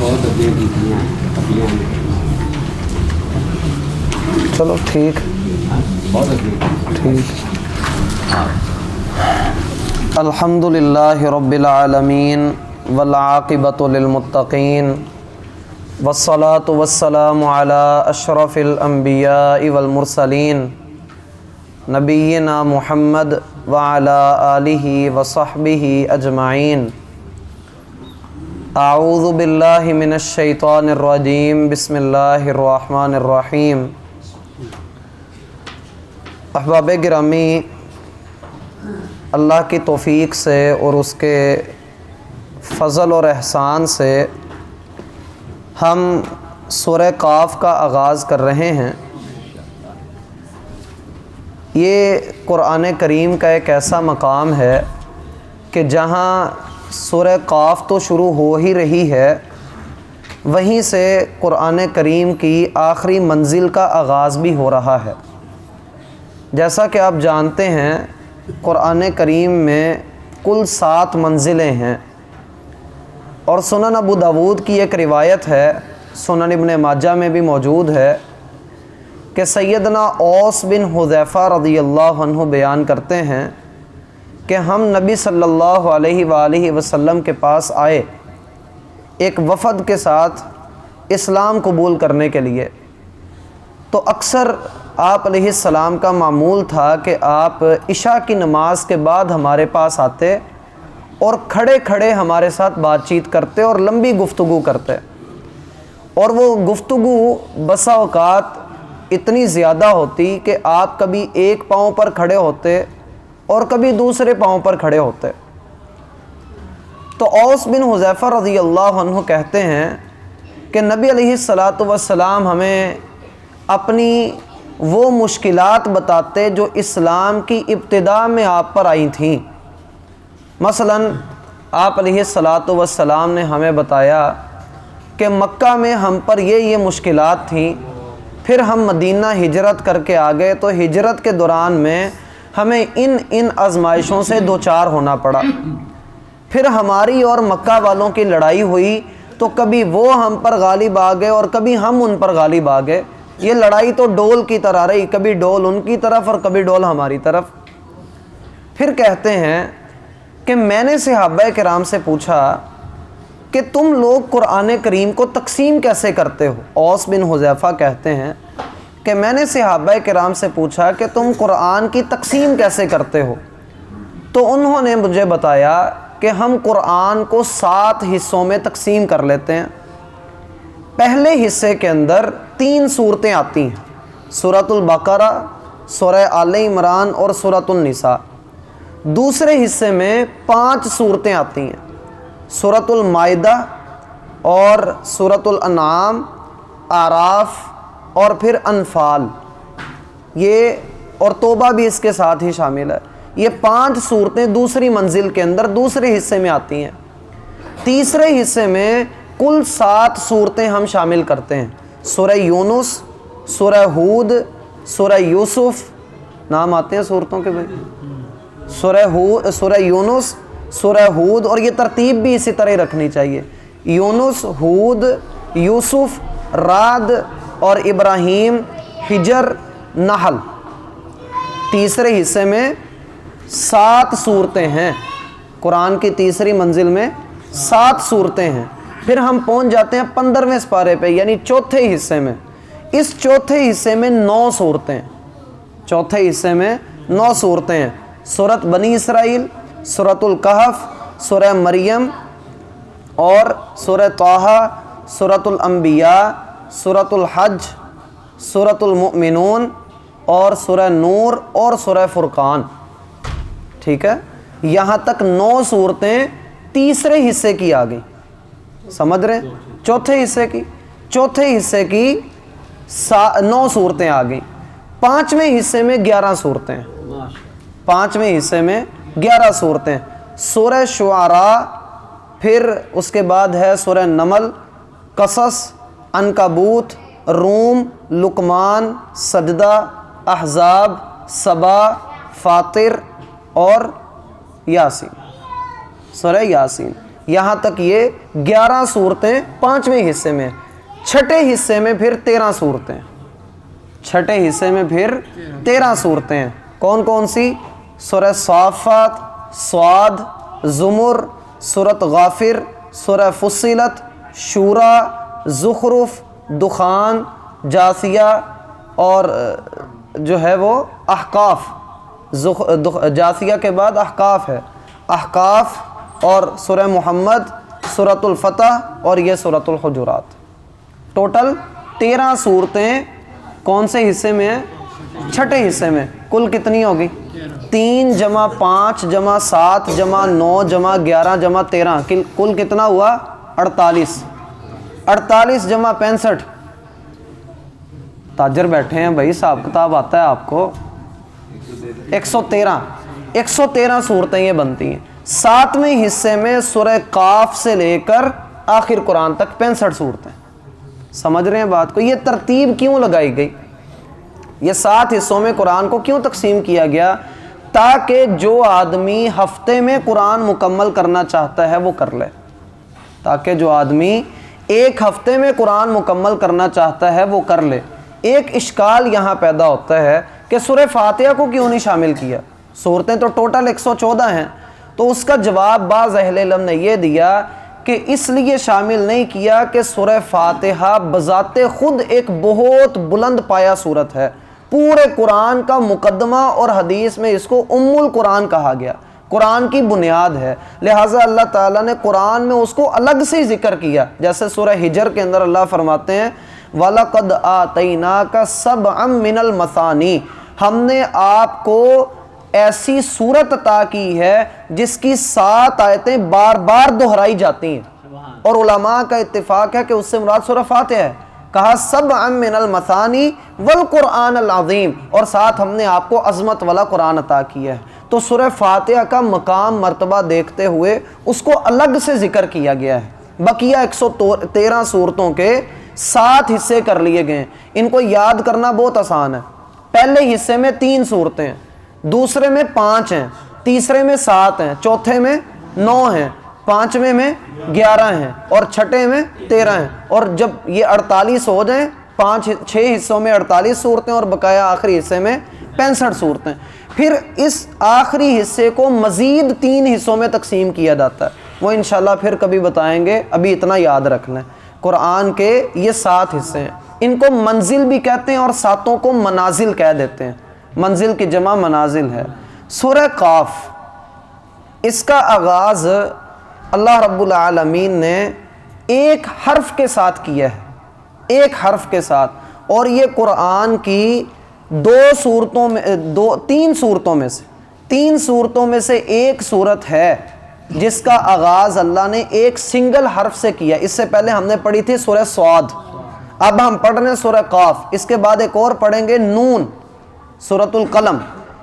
بہت چلو ٹھیک ٹھیک. الحمد للہ رب العالمین والعاقبۃ للمتقین والصلاة والسلام علی اشرف الانبیاء والمرسلین نبینا محمد وعلی آلہ وصحبہ اجمعین. اعوذ باللہ من الشیطان الرجیم. بسم اللہ الرحمن الرحیم. احباب گرامی، اللہ کی توفیق سے اور اس کے فضل اور احسان سے ہم سورہ قاف کا آغاز کر رہے ہیں. یہ قرآن کریم کا ایک ایسا مقام ہے کہ جہاں سورہ قاف تو شروع ہو ہی رہی ہے، وہیں سے قرآن کریم کی آخری منزل کا آغاز بھی ہو رہا ہے. جیسا کہ آپ جانتے ہیں قرآن کریم میں کل 7 منزلیں ہیں، اور سنن ابو داود کی ایک روایت ہے، سنن ابن ماجہ میں بھی موجود ہے کہ سیدنا اوس بن حذیفہ رضی اللہ عنہ بیان کرتے ہیں کہ ہم نبی صلی اللہ علیہ وآلہ وسلم کے پاس آئے ایک وفد کے ساتھ اسلام قبول کرنے کے لیے. تو اکثر آپ علیہ السلام کا معمول تھا کہ آپ عشاء کی نماز کے بعد ہمارے پاس آتے اور کھڑے کھڑے ہمارے ساتھ بات چیت کرتے اور لمبی گفتگو کرتے، اور وہ گفتگو بسا اوقات اتنی زیادہ ہوتی کہ آپ کبھی ایک پاؤں پر کھڑے ہوتے اور کبھی دوسرے پاؤں پر کھڑے ہوتے. تو اوس بن حذیفہ رضی اللہ عنہ کہتے ہیں کہ نبی علیہ الصلاۃ والسلام ہمیں اپنی وہ مشکلات بتاتے جو اسلام کی ابتدا میں آپ پر آئی تھیں. مثلا آپ علیہ الصلاۃ والسلام نے ہمیں بتایا کہ مکہ میں ہم پر یہ مشکلات تھیں، پھر ہم مدینہ ہجرت کر کے آ گئے تو ہجرت کے دوران میں ہمیں ان آزمائشوں سے دوچار ہونا پڑا. پھر ہماری اور مکہ والوں کی لڑائی ہوئی تو کبھی وہ ہم پر غالب آ گئے اور کبھی ہم ان پر غالب آ گئے. یہ لڑائی تو ڈول کی طرح رہی، کبھی ڈول ان کی طرف اور کبھی ڈول ہماری طرف. پھر کہتے ہیں کہ میں نے صحابہ کرام سے پوچھا کہ تم لوگ قرآن کریم کو تقسیم کیسے کرتے ہو. اوس بن حذیفہ کہتے ہیں کہ میں نے صحابہ کرام سے پوچھا کہ تم قرآن کی تقسیم کیسے کرتے ہو. تو انہوں نے مجھے بتایا کہ ہم قرآن کو 7 حصوں میں تقسیم کر لیتے ہیں. پہلے حصے کے اندر 3 صورتیں آتی ہیں، سورۃ البقرہ، سورہ آل عمران اور سورۃ النساء. دوسرے حصے میں 5 صورتیں آتی ہیں، سورۃ المائدہ اور سورۃ الانعام، اعراف اور پھر انفال، یہ اور توبہ بھی اس کے ساتھ ہی شامل ہے. یہ 5 صورتیں دوسری منزل کے اندر دوسرے حصے میں آتی ہیں. تیسرے حصے میں کل 7 صورتیں ہم شامل کرتے ہیں، سورہ یونس، سورہ ہود، سورہ یوسف، نام آتے ہیں صورتوں کے بھائی، سورہ یونس، سورہ ہود، اور یہ ترتیب بھی اسی طرح رکھنی چاہیے، یونس، ہود، یوسف، رعد اور ابراہیم، حجر، نحل. تیسرے حصے میں 7 صورتیں ہیں، قرآن کی تیسری منزل میں 7 صورتیں ہیں. پھر ہم پہنچ جاتے ہیں 15ویں سپارے پہ، یعنی چوتھے حصے میں. اس چوتھے حصے میں 9 صورتیں، چوتھے حصے میں 9 صورتیں ہیں، سورۃ بنی اسرائیل، سورۃ الکہف، سورہ مریم اور سورہ طٰہٰ، سورۃ الانبیاء، سورۃ الحج، سورۃ المؤمنون اور سورہ نور اور سورہ فرقان. ٹھیک ہے، یہاں تک 9 صورتیں تیسرے حصے کی آ گئیں. سمجھ رہے ہیں؟ چوتھے حصے کی 9 صورتیں آ گئیں. 5ویں حصے میں 11 صورتیں ہیں، 5ویں حصے میں 11 صورتیں. سورہ شعراء، پھر اس کے بعد ہے سورہ نمل، قصص، عنکبوت، روم، لقمان، سجدہ، احزاب، سبا، فاطر اور یاسین، سورہ یاسین. یہاں تک یہ 11 صورتیں 5ویں حصے میں. چھٹے حصے میں پھر 13 صورتیں. چھٹے حصے میں پھر 13 صورتیں ہیں. کون کون سی؟ سورہ صافات، صاد، زمر، سورۃ غافر، سورہ فصلت، شورا، زخرف، دخان، جاثیہ اور جو ہے وہ احقاف. جاثیہ کے بعد احقاف ہے، احقاف اور سورہ محمد، سورۃ الفتح اور یہ سورۃ الحجرات. ٹوٹل 13 صورتیں کون سے حصے میں ہیں؟ چھٹے حصے میں. کل کتنی ہوگی؟ 3 جمع 5 جمع 7 جمع 9 جمع 11 جمع 13 کل کتنا ہوا؟ 48. 48 جمع 65. تاجر بیٹھے ہیں بھائی، حساب کتاب آتا ہے آپ کو. 113 صورتیں یہ بنتی ہیں. 7ویں حصے میں سورہ قاف سے لے کر آخر قرآن تک 65 صورتیں. سمجھ رہے ہیں بات کو؟ یہ ترتیب کیوں لگائی گئی؟ یہ 7 حصوں میں قرآن کو کیوں تقسیم کیا گیا؟ تاکہ جو آدمی ہفتے میں قرآن مکمل کرنا چاہتا ہے وہ کر لے. تاکہ جو آدمی ایک ہفتے میں قرآن مکمل کرنا چاہتا ہے وہ کر لے. ایک اشکال یہاں پیدا ہوتا ہے کہ سورہ فاتحہ کو کیوں نہیں شامل کیا؟ صورتیں تو ٹوٹل 114 ہیں. تو اس کا جواب بعض اہل علم نے یہ دیا کہ اس لیے شامل نہیں کیا کہ سورہ فاتحہ بذات خود ایک بہت بلند پایہ صورت ہے. پورے قرآن کا مقدمہ اور حدیث میں اس کو ام القرآن کہا گیا. قرآن کی بنیاد ہے، لہٰذا اللہ تعالیٰ نے قرآن میں اس کو الگ سے ذکر کیا. جیسے سورہ حجر کے اندر اللہ فرماتے ہیں وَلَقَدْ آتَيْنَاكَ سَبْعًا مِّنَ الْمَثَانِي، ہم نے آپ کو ایسی صورت عطا کی ہے جس کی 7 آیتیں بار بار دہرائی جاتی ہیں. اور علماء کا اتفاق ہے کہ اس سے مراد سورہ فاتحہ ہے. کہا سبعًا من المثانی والقرآن العظیم، اور ساتھ ہم نے آپ کو عظمت والا قرآن عطا کیا ہے. تو سورہ فاتحہ کا مقام مرتبہ دیکھتے ہوئے اس کو الگ سے ذکر کیا گیا ہے. بقیہ 113 صورتوں کے 7 حصے کر لیے گئے ہیں. ان کو یاد کرنا بہت آسان ہے. پہلے حصے میں 3 صورتیں ہیں، دوسرے میں 5 ہیں، تیسرے میں 7 ہیں، چوتھے میں 9 ہیں، 5ویں میں 11 ہیں اور چھٹے میں 13 ہیں. اور جب یہ 48 ہو جائیں، 6 حصوں میں 48 صورتیں اور بقایا آخری حصے میں 65 صورتیں، پھر اس آخری حصے کو مزید 3 حصوں میں تقسیم کیا جاتا ہے. وہ انشاءاللہ پھر کبھی بتائیں گے، ابھی اتنا یاد رکھ لیں. قرآن کے یہ 7 حصے ہیں. ان کو منزل بھی کہتے ہیں اور 7 کو منازل کہہ دیتے ہیں. منزل کی جمع منازل ہے. سورہ قاف، اس کا آغاز اللہ رب العالمین نے ایک حرف کے ساتھ کیا ہے، ایک حرف کے ساتھ. اور یہ قرآن کی 3 صورتوں میں سے ایک صورت ہے جس کا آغاز اللہ نے ایک سنگل حرف سے کیا. اس سے پہلے ہم نے پڑھی تھی سورہ صاد، اب ہم پڑھ رہے ہیں سورہ قاف. اس کے بعد ایک اور پڑھیں گے نون، سورۃ القلم.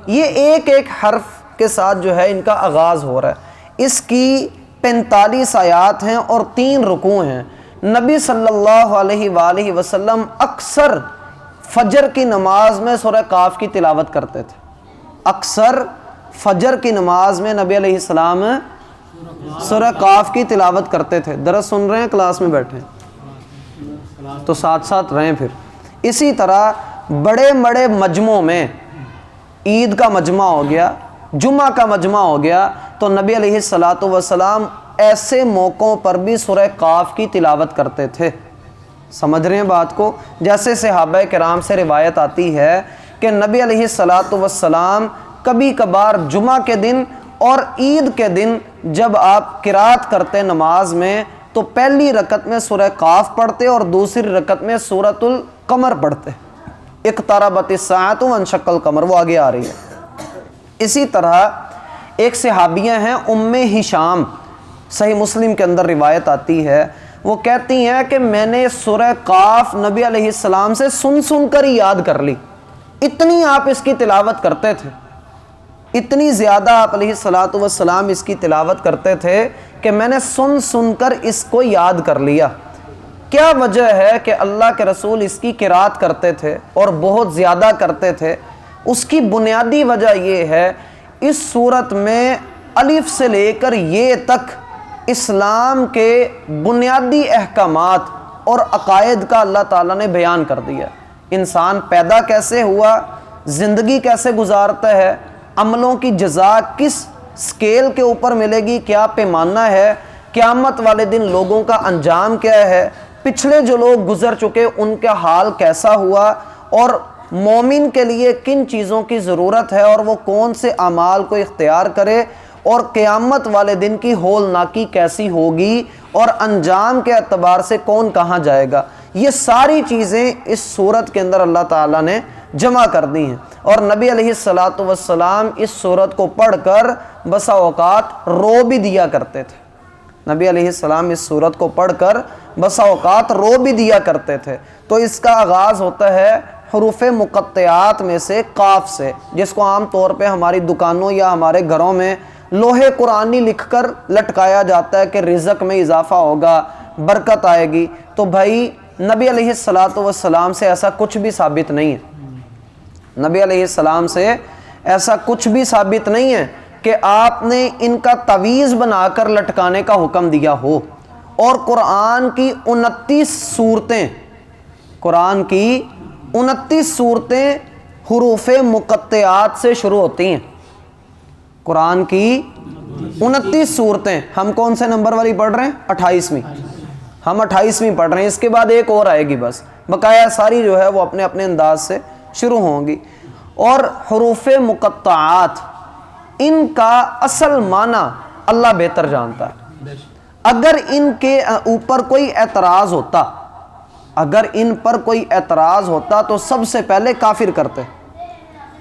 یہ ایک ایک حرف کے ساتھ جو ہے ان کا آغاز ہو رہا ہے. اس کی 45 آیات ہیں اور 3 رکوع ہیں. نبی صلی اللہ علیہ وآلہ وسلم اکثر فجر کی نماز میں سورہ قاف کی تلاوت کرتے تھے. اکثر فجر کی نماز میں نبی علیہ السلام سورہ قاف کی تلاوت کرتے تھے. درس سن رہے ہیں، کلاس میں بیٹھے تو ساتھ ساتھ رہیں. پھر اسی طرح بڑے بڑے مجمعوں میں، عید کا مجمع ہو گیا، جمعہ کا مجمع ہو گیا، تو نبی علیہ الصلاۃ والسلام ایسے موقعوں پر بھی سورہ قاف کی تلاوت کرتے تھے. سمجھ رہے ہیں بات کو؟ جیسے صحابہ کرام سے روایت آتی ہے کہ نبی علیہ الصلاۃ والسلام کبھی کبھار جمعہ کے دن اور عید کے دن جب آپ قرات کرتے نماز میں تو پہلی رکعت میں سورہ قاف پڑھتے اور دوسری رکعت میں سورۃ القمر پڑھتے. اقتربت الساعۃ وانشق القمر، وہ آگے آ رہی ہے. اسی طرح ایک صحابیہ ہیں ام ہشام، صحیح مسلم کے اندر روایت آتی ہے، وہ کہتی ہیں کہ میں نے سورہ قاف نبی علیہ السلام سے سن کر ہی یاد کر لی. اتنی آپ اس کی تلاوت کرتے تھے، اتنی زیادہ آپ علیہ الصلاۃ والسلام اس کی تلاوت کرتے تھے کہ میں نے سن کر اس کو یاد کر لیا. کیا وجہ ہے کہ اللہ کے رسول اس کی قرات کرتے تھے اور بہت زیادہ کرتے تھے؟ اس کی بنیادی وجہ یہ ہے، اس صورت میں الف سے لے کر یہ تک اسلام کے بنیادی احکامات اور عقائد کا اللہ تعالیٰ نے بیان کر دیا۔ انسان پیدا کیسے ہوا، زندگی کیسے گزارتا ہے، عملوں کی جزا کس سکیل کے اوپر ملے گی، کیا پیمانہ ہے، قیامت والے دن لوگوں کا انجام کیا ہے، پچھلے جو لوگ گزر چکے ان کا حال کیسا ہوا، اور مومن کے لیے کن چیزوں کی ضرورت ہے اور وہ کون سے اعمال کو اختیار کرے، اور قیامت والے دن کی ہولناکی کیسی ہوگی، اور انجام کے اعتبار سے کون کہاں جائے گا، یہ ساری چیزیں اس سورت کے اندر اللہ تعالیٰ نے جمع کر دی ہیں۔ اور نبی علیہ السلام اس سورت کو پڑھ کر بسا اوقات رو بھی دیا کرتے تھے۔ نبی علیہ السلام اس سورت کو پڑھ کر بسا اوقات رو بھی دیا کرتے تھے۔ تو اس کا آغاز ہوتا ہے حروف مقطعات میں سے قاف سے، جس کو عام طور پہ ہماری دکانوں یا ہمارے گھروں میں لوہے قرآنی لکھ کر لٹکایا جاتا ہے کہ رزق میں اضافہ ہوگا، برکت آئے گی۔ تو بھائی نبی علیہ السلام سے ایسا کچھ بھی ثابت نہیں ہے، نبی علیہ السلام سے ایسا کچھ بھی ثابت نہیں ہے کہ آپ نے ان کا تعویذ بنا کر لٹکانے کا حکم دیا ہو۔ اور قرآن کی 29 صورتیں حروف مقطعات سے شروع ہوتی ہیں۔ قرآن کی 29 صورتیں، ہم کون سے نمبر والی پڑھ رہے ہیں؟ 28ویں، ہم 28ویں پڑھ رہے ہیں، اس کے بعد ایک اور آئے گی، بس بقایا ساری جو ہے وہ اپنے اپنے انداز سے شروع ہوں گی۔ اور حروف مقطعات، ان کا اصل معنی اللہ بہتر جانتا ہے۔ اگر ان کے اوپر کوئی اعتراض ہوتا، اگر ان پر کوئی اعتراض ہوتا تو سب سے پہلے کافر کرتے،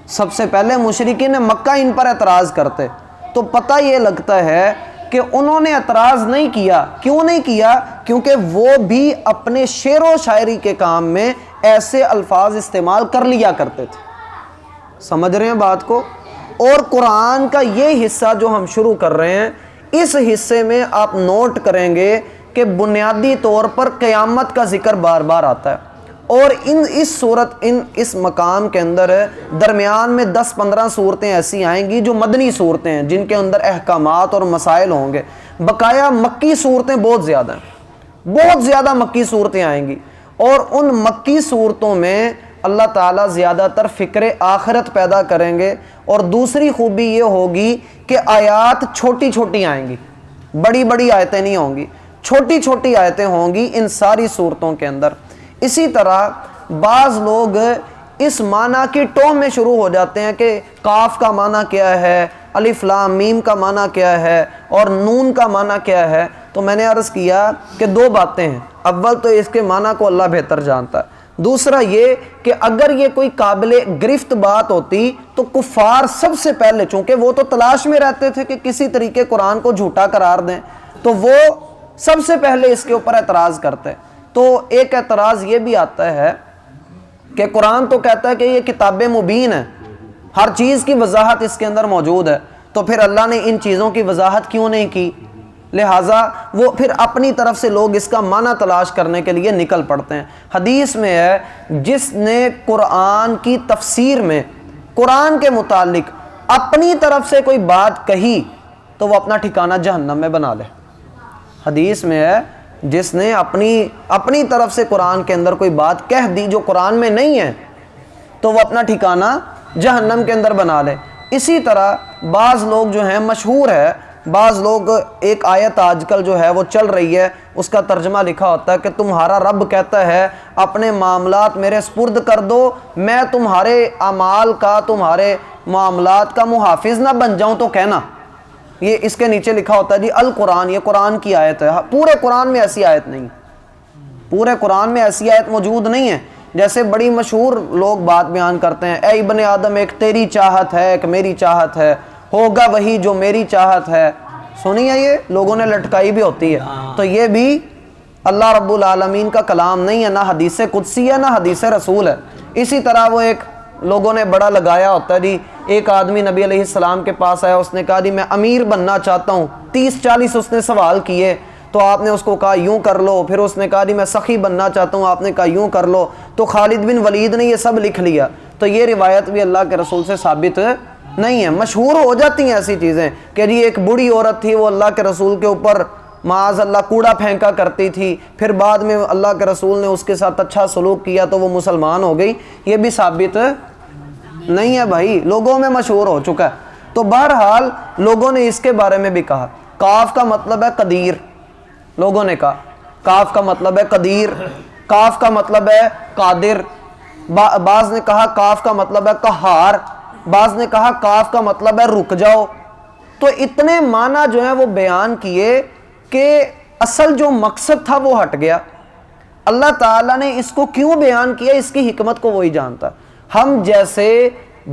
سب سے پہلے مشرکین مکہ ان پر اعتراض کرتے۔ تو پتہ یہ لگتا ہے کہ انہوں نے اعتراض نہیں کیا۔ کیوں نہیں کیا؟ کیونکہ وہ بھی اپنے شعر و شاعری کے کام میں ایسے الفاظ استعمال کر لیا کرتے تھے۔ سمجھ رہے ہیں بات کو؟ اور قرآن کا یہ حصہ جو ہم شروع کر رہے ہیں، اس حصے میں آپ نوٹ کریں گے کہ بنیادی طور پر قیامت کا ذکر بار بار آتا ہے۔ اور اس مقام کے اندر درمیان میں 10-15 صورتیں ایسی آئیں گی جو مدنی صورتیں ہیں، جن کے اندر احکامات اور مسائل ہوں گے۔ بقایا مکی صورتیں بہت زیادہ ہیں، بہت زیادہ مکی صورتیں آئیں گی، اور ان مکی صورتوں میں اللہ تعالیٰ زیادہ تر فکر آخرت پیدا کریں گے۔ اور دوسری خوبی یہ ہوگی کہ آیات چھوٹی چھوٹی آئیں گی، بڑی بڑی آیتیں نہیں ہوں گی، چھوٹی چھوٹی آیتیں ہوں گی ان ساری صورتوں کے اندر۔ اسی طرح بعض لوگ اس معنی کی ٹوہ میں شروع ہو جاتے ہیں کہ کاف کا معنی کیا ہے، الف لام میم کا معنی کیا ہے، اور نون کا معنی کیا ہے۔ تو میں نے عرض کیا کہ دو باتیں ہیں، اول تو اس کے معنی کو اللہ بہتر جانتا ہے، دوسرا یہ کہ اگر یہ کوئی قابل گرفت بات ہوتی تو کفار سب سے پہلے، چونکہ وہ تو تلاش میں رہتے تھے کہ کسی طریقے قرآن کو جھوٹا قرار دیں، تو وہ سب سے پہلے اس کے اوپر اعتراض کرتے۔ تو ایک اعتراض یہ بھی آتا ہے کہ قرآن تو کہتا ہے کہ یہ کتاب مبین ہے، ہر چیز کی وضاحت اس کے اندر موجود ہے، تو پھر اللہ نے ان چیزوں کی وضاحت کیوں نہیں کی؟ لہٰذا وہ پھر اپنی طرف سے لوگ اس کا معنی تلاش کرنے کے لیے نکل پڑتے ہیں۔ حدیث میں ہے جس نے قرآن کی تفسیر میں قرآن کے متعلق اپنی طرف سے کوئی بات کہی تو وہ اپنا ٹھکانہ جہنم میں بنا لے۔ حدیث میں ہے جس نے اپنی طرف سے قرآن کے اندر کوئی بات کہہ دی جو قرآن میں نہیں ہے تو وہ اپنا ٹھکانہ جہنم کے اندر بنا لے۔ اسی طرح بعض لوگ جو ہیں، مشہور ہے، بعض لوگ ایک آیت آج کل جو ہے وہ چل رہی ہے، اس کا ترجمہ لکھا ہوتا ہے کہ تمہارا رب کہتا ہے اپنے معاملات میرے سپرد کر دو، میں تمہارے اعمال کا، تمہارے معاملات کا محافظ نہ بن جاؤں تو کہنا۔ یہ اس کے نیچے لکھا ہوتا ہے جی القرآن، یہ قرآن کی آیت ہے۔ پورے قرآن میں ایسی آیت نہیں، پورے قرآن میں ایسی آیت موجود نہیں ہے۔ جیسے بڑی مشہور لوگ بات بیان کرتے ہیں، اے ابن آدم ایک تیری چاہت ہے ایک میری چاہت ہے، ہوگا وہی جو میری چاہت ہے۔ سنی ہے، یہ لوگوں نے لٹکائی بھی ہوتی ہے۔ تو یہ بھی اللہ رب العالمین کا کلام نہیں ہے، نہ حدیث قدسی ہے نہ حدیث رسول ہے۔ اسی طرح وہ ایک لوگوں نے بڑا لگایا ہوتا ہے جی، ایک آدمی نبی علیہ السلام کے پاس آیا، اس نے کہا جی میں امیر بننا چاہتا ہوں، 30-40 اس نے سوال کیے، تو آپ نے اس کو کہا یوں کر لو۔ پھر اس نے کہا جی میں سخی بننا چاہتا ہوں، آپ نے کہا یوں کر لو۔ تو خالد بن ولید نے یہ سب لکھ لیا۔ تو یہ روایت بھی اللہ کے رسول سے ثابت نہیں ہے۔ مشہور ہو جاتی ہیں ایسی چیزیں کہ جی ایک بوڑھی عورت تھی، وہ اللہ کے رسول کے اوپر معاذ اللہ کوڑا پھینکا کرتی تھی، پھر بعد میں اللہ کے رسول نے اس کے ساتھ اچھا سلوک کیا تو وہ مسلمان ہو گئی، یہ بھی ثابت نہیں ہے بھائی، لوگوں میں مشہور ہو چکا ہے۔ تو بہرحال لوگوں نے اس کے بارے میں بھی کہا، کاف کا مطلب ہے قدیر، لوگوں نے کہا کاف کا مطلب ہے قدیر، کاف کا مطلب ہے قادر، بعض نے کہا کاف کا مطلب ہے قہار، بعض نے کہا کاف کا مطلب ہے رک جاؤ۔ تو اتنے معنی جو ہیں وہ بیان کیے کہ اصل جو مقصد تھا وہ ہٹ گیا۔ اللہ تعالیٰ نے اس کو کیوں بیان کیا، اس کی حکمت کو وہی جانتا۔ ہم جیسے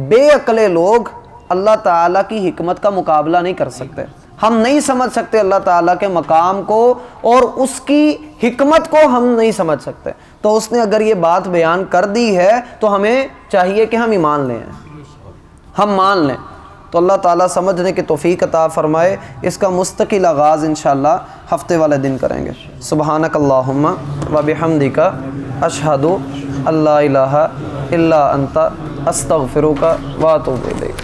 بے عقلے لوگ اللہ تعالیٰ کی حکمت کا مقابلہ نہیں کر سکتے، ہم نہیں سمجھ سکتے اللہ تعالیٰ کے مقام کو، اور اس کی حکمت کو ہم نہیں سمجھ سکتے۔ تو اس نے اگر یہ بات بیان کر دی ہے تو ہمیں چاہیے کہ ہم ایمان لیں، ہم مان لیں۔ تو اللہ تعالیٰ سمجھنے کی توفیق عطا فرمائے۔ اس کا مستقل آغاز انشاءاللہ ہفتے والے دن کریں گے۔ سبحانک اللہم و بحمدک اشہد ان لا الہ الا انت استغفرک و اتوب الیک۔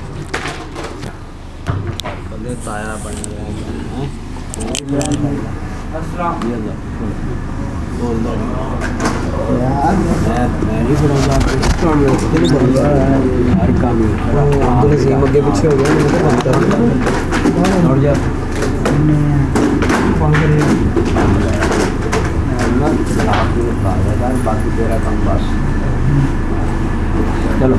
چلو